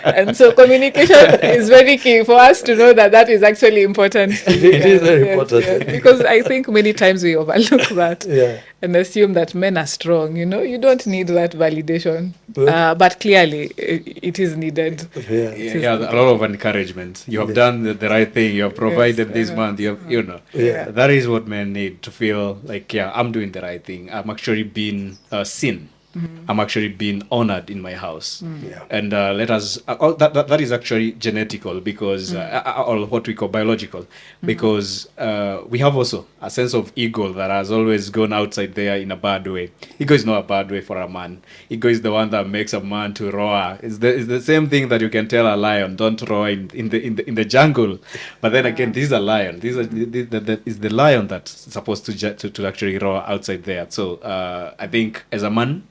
And so communication is very key for us to know that that is actually important.
It is very important.
Yes, because I think many times we overlook that
Yeah.
and assume that men are strong. You don't need that validation.
Well-
But clearly, it is needed.
Yeah.
Yeah, a lot of encouragement. You have done the right thing. You have provided this month.
Yeah.
That is what men need to feel like. Yeah, I'm doing the right thing. I'm actually being seen. I'm actually being honored in my house.
Yeah.
And let us. That is actually genetical because, or what we call biological, because we have also a sense of ego that has always gone outside there in a bad way. Ego is not a bad way for a man. Ego is the one that makes a man to roar. It's the same thing that you can tell a lion, don't roar in the jungle. But then again, this is a lion. This is the lion that's supposed to actually roar outside there. So I think as a man,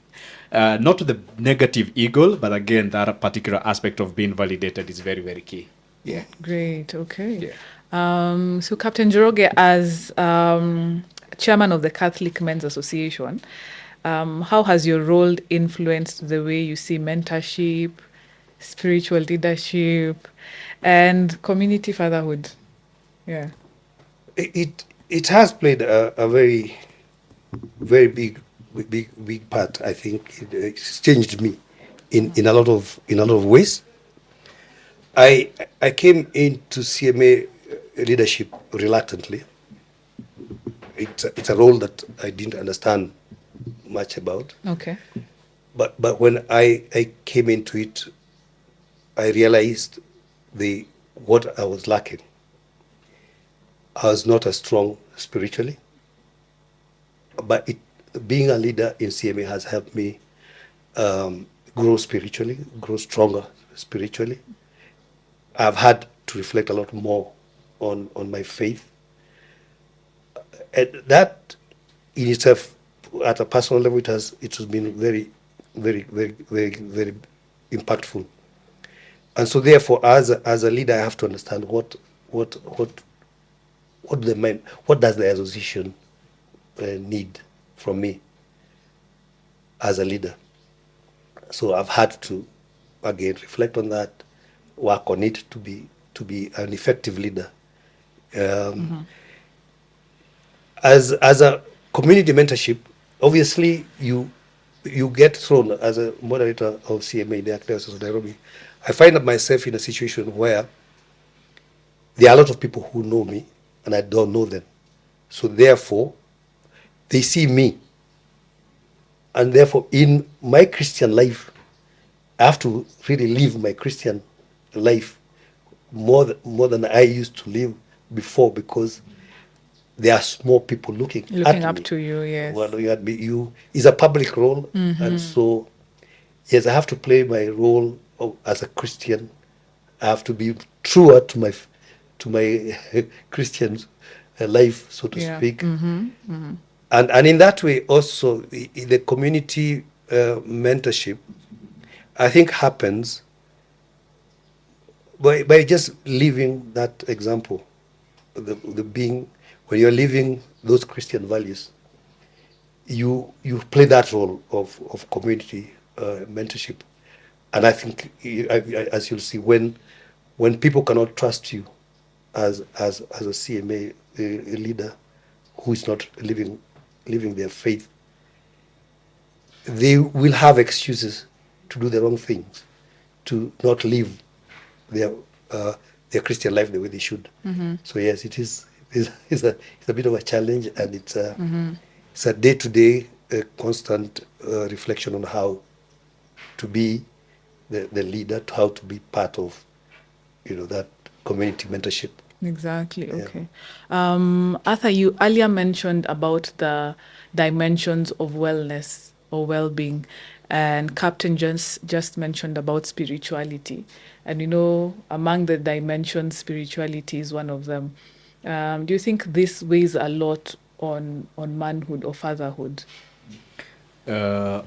not to the negative ego, but again, that particular aspect of being validated is very, very key. Yeah.
Great. Okay.
Yeah.
So Captain Joroge, as chairman of the Catholic Men's Association, how has your role influenced the way you see mentorship, spiritual leadership, and community fatherhood? Yeah.
It has played a very very big part. I think it's changed me in a lot of ways. I came into CMA leadership reluctantly. It's a role that I didn't understand much about.
Okay.
But when I came into it, I realized what I was lacking. I was not as strong spiritually, but being a leader in CMA has helped me grow spiritually, grow stronger spiritually. I've had to reflect a lot more on my faith. And that in itself, at a personal level, it has been very, very, very, very, very impactful. And so therefore, as a leader, I have to understand what does the association need from me as a leader. So I've had to again reflect on that, work on it to be an effective leader. As a community mentorship, obviously you get thrown as a moderator of CMA in the Archdiocese of Nairobi. I find myself in a situation where there are a lot of people who know me and I don't know them. So therefore, they see me. And therefore, in my Christian life, I have to really live my Christian life more than I used to live before, because there are more people looking
Looking
at
up
me.
to you, yes.
Well, looking at me, you is a public role, and so yes, I have to play my role as a Christian. I have to be truer to my Christian life, so to
Yeah.
speak. And in that way also, the community mentorship, I think, happens by just living that example, the being, when you're living those Christian values, you play that role of community mentorship. And I think, as you'll see, when people cannot trust you as a CMA, a leader who is not living their faith, they will have excuses to do the wrong things, to not live their uh, their Christian life the way they should. So yes, it's a bit of a challenge, and it's a day-to-day constant reflection on how to be the leader, to how to be part of that community mentorship.
Exactly.
Yeah.
Okay. Arthur, you earlier mentioned about the dimensions of wellness or well-being, and Captain just mentioned about spirituality. And among the dimensions, spirituality is one of them. Do you think this weighs a lot on manhood or fatherhood?
The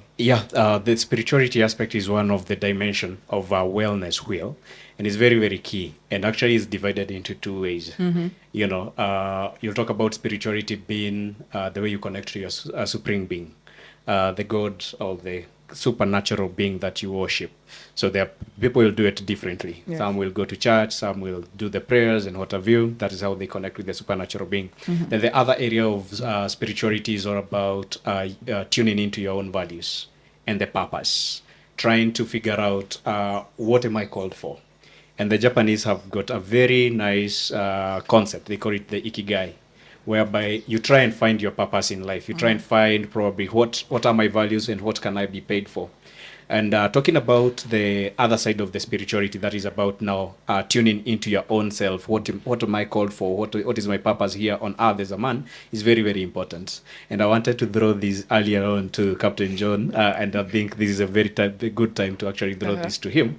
spirituality aspect is one of the dimension of wellness wheel, and it's very, very key. And actually, it's divided into two ways. You'll talk about spirituality being the way you connect to your supreme being, the God or the supernatural being that you worship. So there are people will do it differently.
Yeah.
Some will go to church, some will do the prayers and what have you. That is how they connect with the supernatural being. Then the other area of spirituality is all about tuning into your own values and the purpose, trying to figure out what am I called for. And the Japanese have got a very nice concept. They call it the ikigai, whereby you try and find your purpose in life. You try and find probably what are my values and what can I be paid for. And talking about the other side of the spirituality, that is about now tuning into your own self. What am I called for? What is my purpose here on earth as a man is very, very important. And I wanted to throw this earlier on to Captain John, and I think this is a a good time to actually throw this to him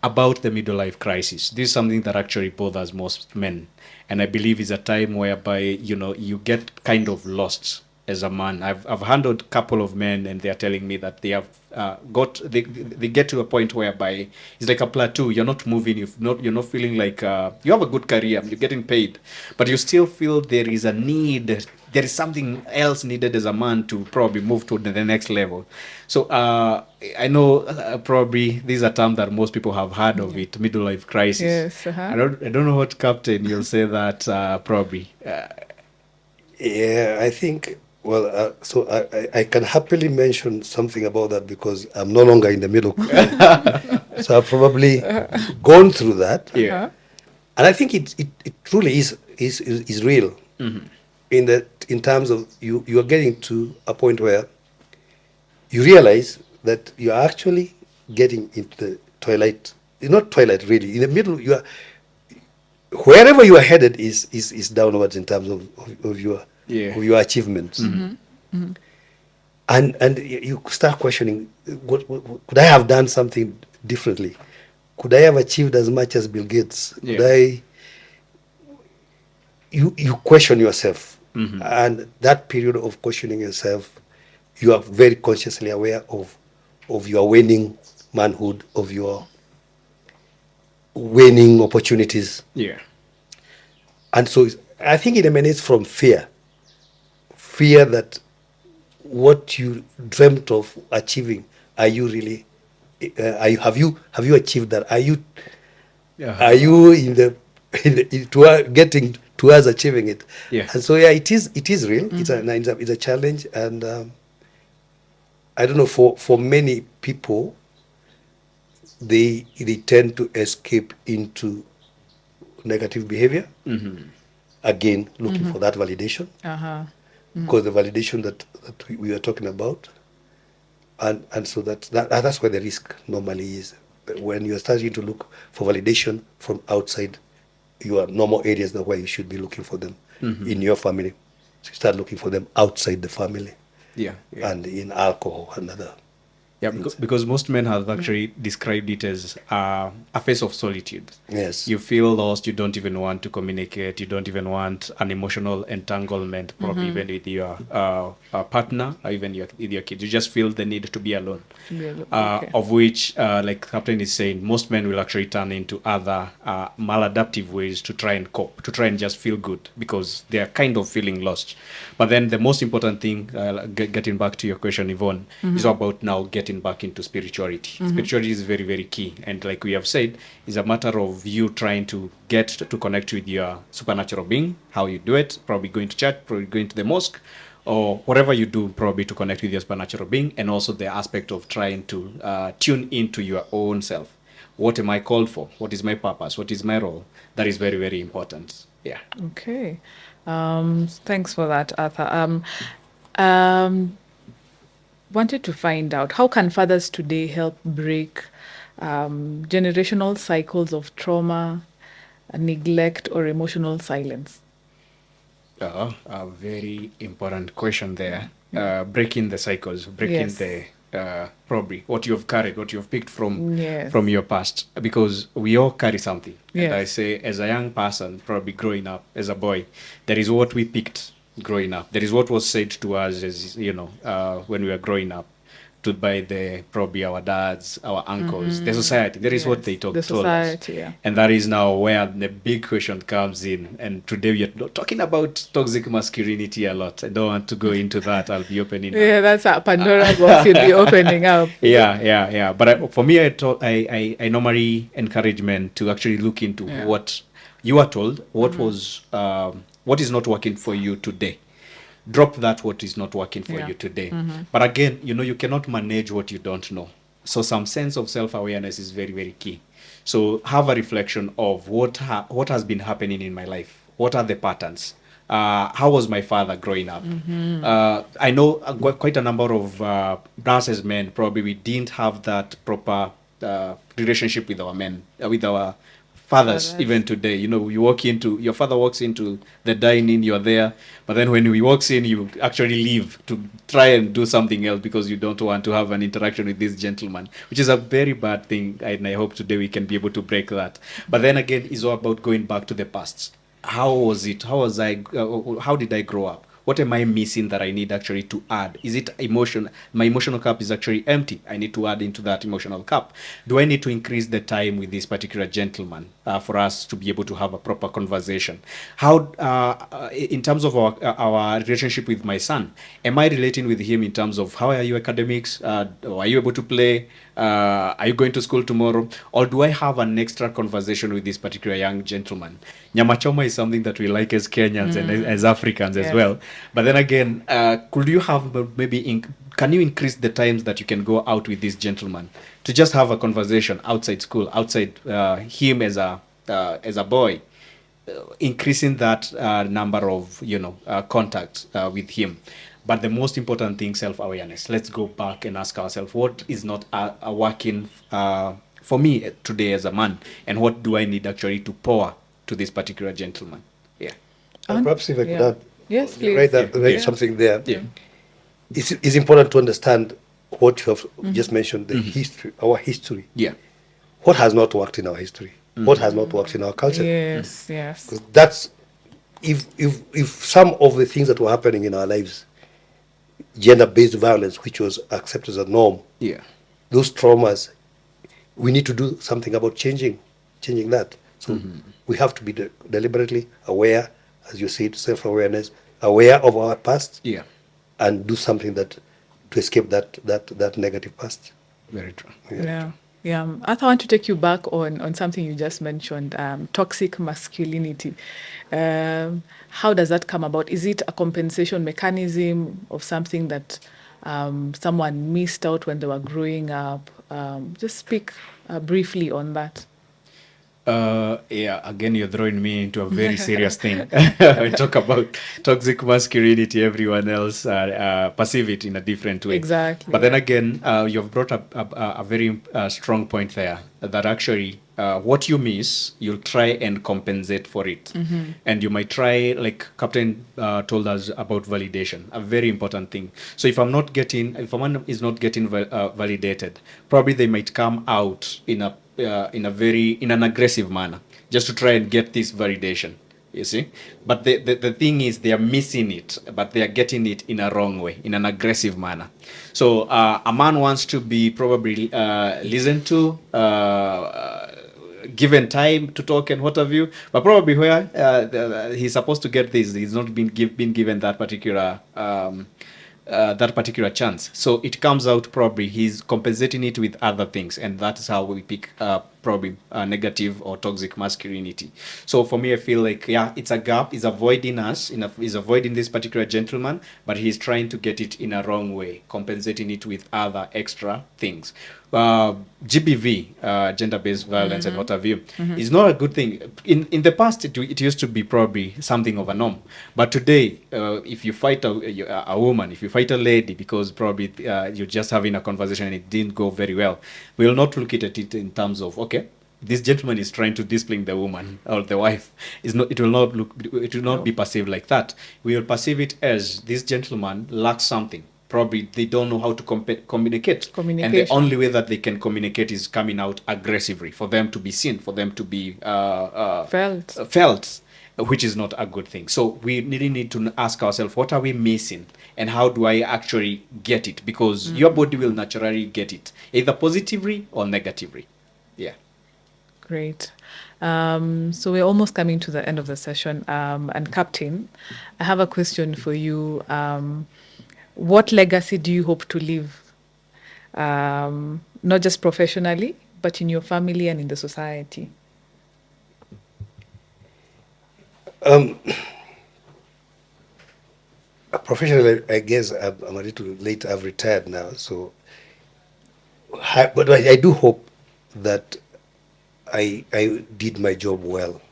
about the middle life crisis. This is something that actually bothers most men, and I believe is a time whereby you get kind of lost as a man. I've handled a couple of men, and they are telling me that they have they get to a point whereby it's like a plateau. You're not moving. You're not feeling like you have a good career. You're getting paid, but you still feel there is a need. There is something else needed as a man to probably move to the next level. So I know probably these are terms that most people have heard of it, middle life crisis.
Yes. Uh-huh.
I don't know what, Captain, you'll say that probably.
Yeah, I think, well, so I can happily mention something about that, because I'm no longer in the middle. So I've probably gone through that.
Yeah.
And I think it truly is real, in terms of you are getting to a point where you realize that you are actually getting into the twilight. Not twilight, really. In the middle, you are, wherever you are headed is downwards in terms of your
Yeah.
of your achievements. And you start questioning, what could I have done something differently? Could I have achieved as much as Bill Gates?
Yeah.
Could I? You question yourself, and that period of questioning yourself, you are very consciously aware of your waning manhood, of your waning opportunities.
Yeah.
And so I think it emanates from fear that what you dreamt of achieving, are you really, have you achieved that? Are you getting towards achieving it?
Yeah.
And so yeah, it is real. It's a challenge, and I don't know, for many people, they tend to escape into negative behavior, again looking for that validation,
Uh-huh.
because the validation that we are talking about, and so that's where the risk normally is, when you are starting to look for validation from outside your normal areas that where you should be looking for them in your family. So you start looking for them outside the family
Yeah, yeah.
and in alcohol and other
Yeah,
things.
because most men have actually described it as a phase of solitude.
Yes.
You feel lost, you don't even want to communicate, you don't even want an emotional entanglement, probably even with your partner or even with your kids. You just feel the need to be alone.
To be alone, okay.
Of which, like Captain is saying, most men will actually turn into other maladaptive ways to try and cope, to try and just feel good because they are kind of feeling lost. But then the most important thing, getting back to your question, Yvonne, is about now getting back into spirituality. Spirituality is very, very key. And like we have said, it's a matter of you trying to get to connect with your supernatural being, how you do it, probably going to church, probably going to the mosque, or whatever you do probably to connect with your supernatural being, and also the aspect of trying to tune into your own self. What am I called for? What is my purpose? What is my role? That is very, very important. Yeah.
Okay. Thanks for that, Arthur. Um, wanted to find out, how can fathers today help break generational cycles of trauma, neglect, or emotional silence?
A very important question there. Breaking the cycles, breaking
Yes.
the probably what you've carried, what you've picked
Yes.
from your past, because we all carry something. And I
Yes.
say, as a young person, probably growing up as a boy, there is what we picked growing up. There is what was said to us as when we were growing up, to by the probably our dads, our uncles, the society. That is what they
The
told us.
society, yeah.
And that is now where the big question comes in. And today we are talking about toxic masculinity a lot. I don't want to go into that. I'll be opening
Yeah,
up.
that's a Pandora box you'll be opening up.
Yeah. But for me, I normally encourage men to actually look into what you are told, what is not working for you today. Drop that what is not working for you today. But again, you cannot manage what you don't know. So some sense of self-awareness is very, very key. So have a reflection of what has been happening in my life. What are the patterns? How was my father growing up? I know quite a number of us as men, probably we didn't have that proper relationship with our men, with our fathers. Even today, you walk into, your father walks into the dining, you're there, but then when he walks in, you actually leave to try and do something else because you don't want to have an interaction with this gentleman, which is a very bad thing. And I hope today we can be able to break that. But then again, it's all about going back to the past. How was it? How did I grow up? What am I missing that I need actually to add? Is it emotion? My emotional cup is actually empty. I need to add into that emotional cup. Do I need to increase the time with this particular gentleman for us to be able to have a proper conversation? How, in terms of our relationship with my son, am I relating with him in terms of how are you academics? Are you able to play? Are you going to school tomorrow? Or do I have an extra conversation with this particular young gentleman? Nyama choma is something that we like as Kenyans and as Africans as well. But then again, could you have can you increase the times that you can go out with this gentleman to just have a conversation outside school, outside him as a boy, increasing that number of contacts with him. But the most important thing, self-awareness. Let's go back and ask ourselves, what is not working for me today as a man, and what do I need actually to pour to this particular gentleman? Yeah.
And perhaps if I could add,
Yes,
write
please.
something there.
Yeah.
It's important to understand what you have just mentioned, the history, our history.
Yeah.
What has not worked in our history? What has not worked in our culture?
Yes.
Because that's, if some of the things that were happening in our lives, gender-based violence, which was accepted as a norm,
Yeah.
those traumas, we need to do something about changing that. So we have to be deliberately aware, as you said, self-awareness, aware of our past,
Yeah.
and do something to escape that negative past.
Very true.
Yeah. Arthur, I want to take you back on something you just mentioned, toxic masculinity. How does that come about? Is it a compensation mechanism of something that someone missed out when they were growing up? Just speak briefly on that.
Yeah, again, you're throwing me into a very serious thing. I talk about toxic masculinity, everyone else perceive it in a different way.
Exactly.
But then again, you've brought up a very strong point there that actually what you miss, you'll try and compensate for it. And you might try, like Captain told us about validation, a very important thing. So if if a man is not getting validated, probably they might come out in an aggressive manner just to try and get this validation, you see. But the thing is, they are missing it, but they are getting it in a wrong way, in an aggressive manner. So a man wants to be probably listened to, given time to talk and what have you, but probably where he's supposed to get this, he's not been given that particular chance. So it comes out probably he's compensating it with other things, and that's how we pick probably negative or toxic masculinity. So for me, I feel like, yeah, it's a gap. He's avoiding us. He's avoiding this particular gentleman, but he's trying to get it in a wrong way, compensating it with other extra things. GBV, gender-based violence, and what have you, is not a good thing. In the past, it used to be probably something of a norm, but today, if you fight a woman, if you fight a lady because probably you're just having a conversation and it didn't go very well, we'll not look at it in terms of, okay, this gentleman is trying to discipline the woman or the wife. It will not be perceived like that. We will perceive it as this gentleman lacks something. Probably they don't know how to communicate. And the only way that they can communicate is coming out aggressively, for them to be seen, for them to be felt, which is not a good thing. So we really need to ask ourselves, what are we missing, and how do I actually get it? Because your body will naturally get it, either positively or negatively. Yeah.
Great. So we're almost coming to the end of the session. And Captain, I have a question for you. What legacy do you hope to leave? Not just professionally, but in your family and in the society?
Professionally, I guess I'm a little late. I've retired now, so but I do hope that I did my job well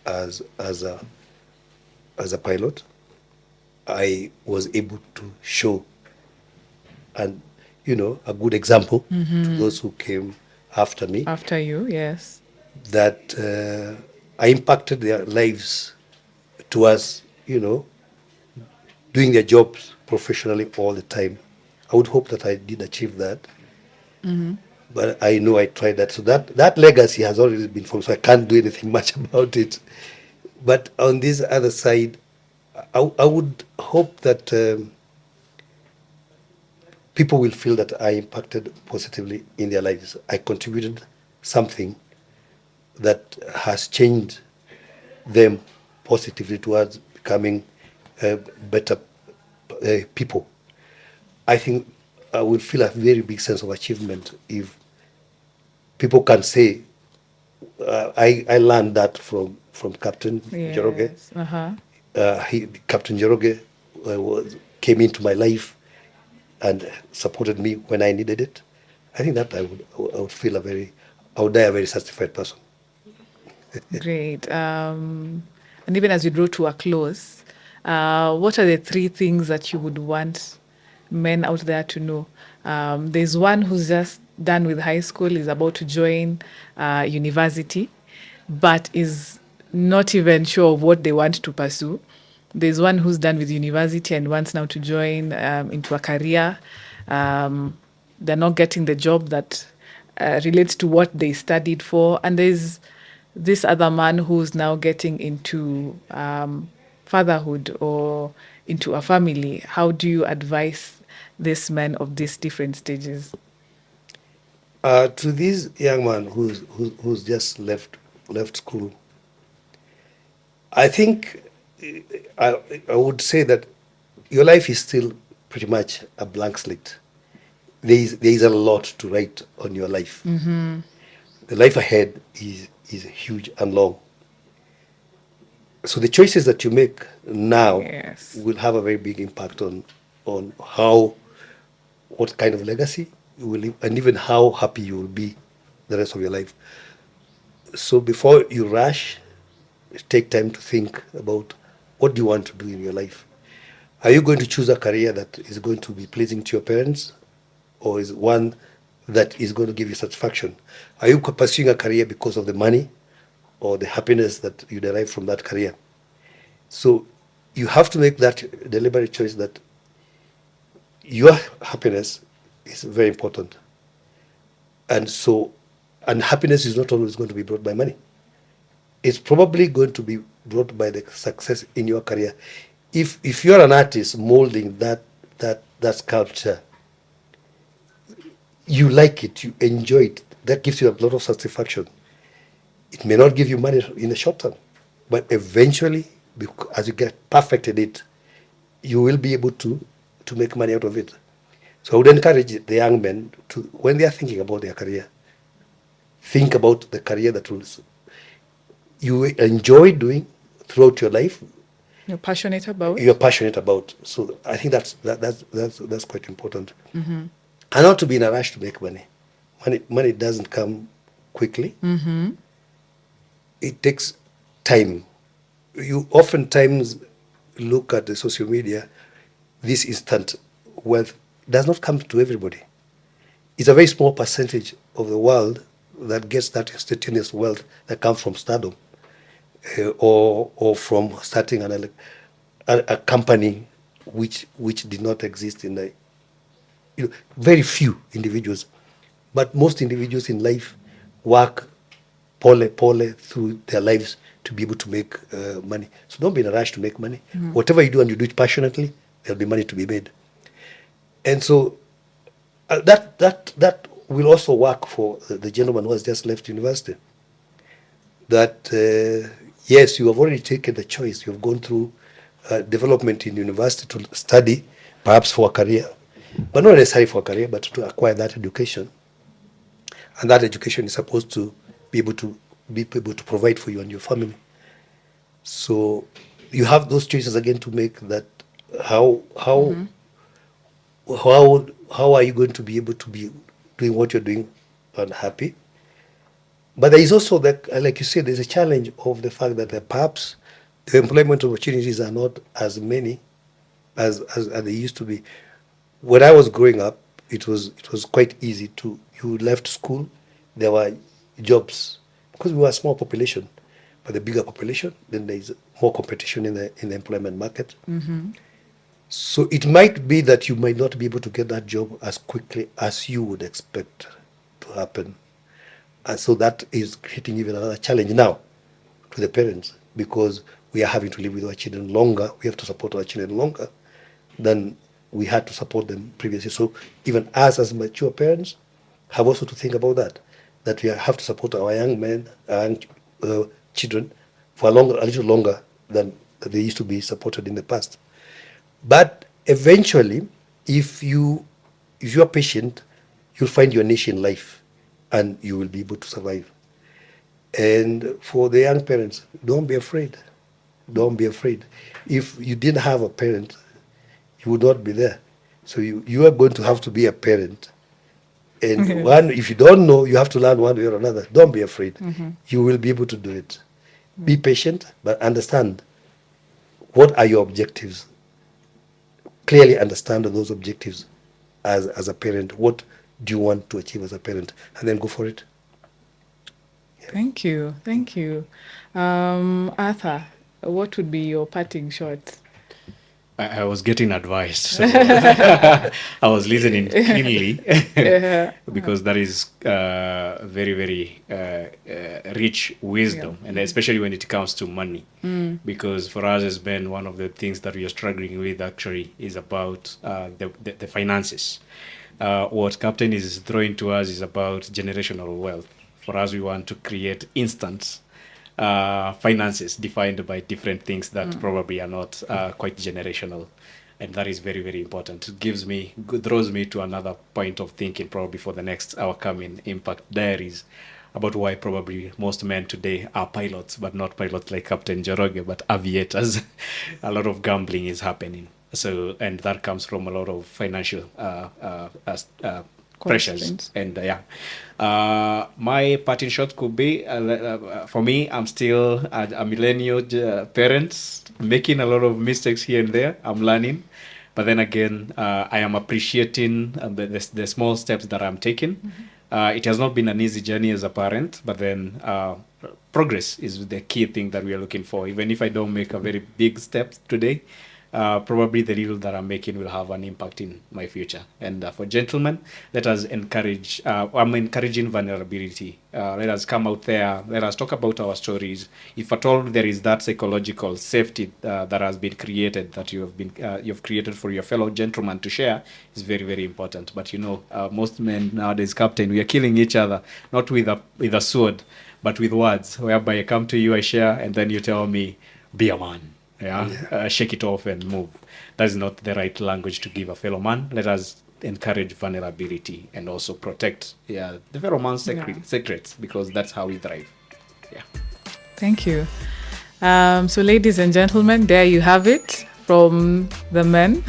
as a pilot. I was able to show and a good example to those who came after me,
After you, yes.
that I impacted their lives towards doing their jobs professionally all the time. I would hope that I did achieve that. But I know I tried that. So that legacy has already been formed, so I can't do anything much about it. But on this other side, I would hope that people will feel that I impacted positively in their lives. I contributed something that has changed them positively towards becoming better people. I think I will feel a very big sense of achievement if people can say, I learned that from Captain Njoroge.
Yes. Uh-huh.
Captain Njoroge came into my life and supported me when I needed it. I think that I would feel I would die a very satisfied person.
Great. And even as we draw to a close, what are the three things that you would want men out there to know? There's one who's just done with high school, is about to join university, but is not even sure of what they want to pursue. There's one who's done with university and wants now to join into a career. They're not getting the job that relates to what they studied for. And there's this other man who's now getting into fatherhood or into a family. How do you advise these men of these different stages?
To this young man who's just left school, I think I would say that your life is still pretty much a blank slate. There is a lot to write on your life. The life ahead is huge and long. So the choices that you make now
Yes.
will have a very big impact on what kind of legacy you will leave, and even how happy you will be the rest of your life. So before you rush, take time to think about what do you want to do in your life. Are you going to choose a career that is going to be pleasing to your parents, or is one that is going to give you satisfaction? Are you pursuing a career because of the money or the happiness that you derive from that career? So you have to make that deliberate choice that your happiness is very important. And so, and happiness is not always going to be brought by money. It's probably going to be brought by the success in your career. If you're an artist molding that sculpture, you like it, you enjoy it. That gives you a lot of satisfaction. It may not give you money in the short term, but eventually, as you get perfect at it, you will be able to make money out of it. So I would encourage the young men to, when they are thinking about their career, think about the career that will you enjoy doing throughout your life,
You're passionate about?
you're passionate about. So I think that's quite important. And not to be in a rush to make money. Money doesn't come quickly. It takes time. You oftentimes look at the social media, this instant wealth does not come to everybody. It's a very small percentage of the world that gets that instantaneous wealth that comes from stardom, or from starting a company which did not exist in the, very few individuals. But most individuals in life work pole through their lives to be able to make money. So don't be in a rush to make money. Whatever you do and you do it passionately, there'll be money to be made. And so that will also work for the gentleman who has just left university. That yes, you have already taken the choice. You have gone through development in university to study, perhaps for a career, but not necessarily for a career, but to acquire that education. And that education is supposed to be able to provide for you and your family. So you have those choices again to make. That how are you going to be able to be doing what you're doing and happy? But there is also that, like you said, there's a challenge of the fact that perhaps the employment opportunities are not as many as they used to be. When I was growing up, it was quite easy to, you left school, there were jobs because we were a small population, but the bigger population, then there is more competition in the employment market. So it might be that you might not be able to get that job as quickly as you would expect to happen. And so that is creating even another challenge now to the parents, because we are having to live with our children longer. We have to support our children longer than we had to support them previously. So even us as mature parents have also to think about that we have to support our young men and children for a little longer than they used to be supported in the past. But eventually, if you are patient, you'll find your niche in life, and you will be able to survive. And for the young parents, don't be afraid. Don't be afraid. If you didn't have a parent, you would not be there. So you are going to have to be a parent. And one, if you don't know, you have to learn one way or another. Don't be afraid. You will be able to do it. Be patient, but understand what are your objectives. Clearly understand those objectives as a parent. What do you want to achieve as a parent? And then go for it.
Thank you. Thank you. Arthur, what would be your parting shot?
I was getting advice, so I was listening keenly because that is very, very rich wisdom, and especially when it comes to money. Because for us as men, one of the things that we are struggling with actually is about the finances. What Captain is throwing to us is about generational wealth. For us, we want to create instant finances defined by different things that probably are not quite generational, and that is very, very important. It throws me to another point of thinking probably for the next our coming Impact Diaries, about why probably most men today are pilots, but not pilots like Captain Joroge, but aviators. A lot of gambling is happening. So, and that comes from a lot of financial pressures.
Constraints.
And my parting shot could be for me, I'm still a millennial parent, making a lot of mistakes here and there. I'm learning. But then again, I am appreciating the small steps that I'm taking. It has not been an easy journey as a parent, but then progress is the key thing that we are looking for. Even if I don't make a very big step today, probably the little that I'm making will have an impact in my future. And for gentlemen, let us encourage, I'm encouraging vulnerability. Let us come out there, let us talk about our stories. If at all there is that psychological safety that has been created, that you've created for your fellow gentlemen to share, is very, very important. But most men nowadays, Captain, we are killing each other, not with a sword, but with words, whereby I come to you, I share, and then you tell me, be a man. Shake it off and move. That is not the right language to give a fellow man. Let us encourage vulnerability and also protect the fellow man's secrets, because that's how we thrive. Yeah.
Thank you. So, ladies and gentlemen, there you have it from the men.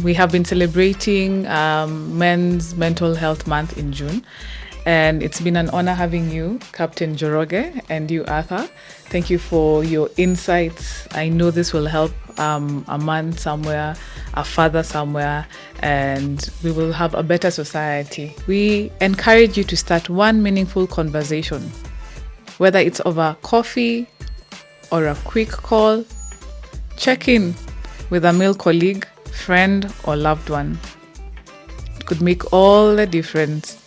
We have been celebrating Men's Mental Health Month in June. And it's been an honor having you, Captain Joroge, and you, Arthur. Thank you for your insights. I know this will help a man somewhere, a father somewhere, and we will have a better society. We encourage you to start one meaningful conversation, whether it's over coffee or a quick call. Check in with a male colleague, friend, or loved one. It could make all the difference.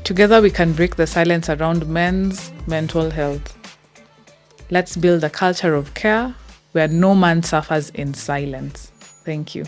Together we can break the silence around men's mental health. Let's build a culture of care where no man suffers in silence. Thank you.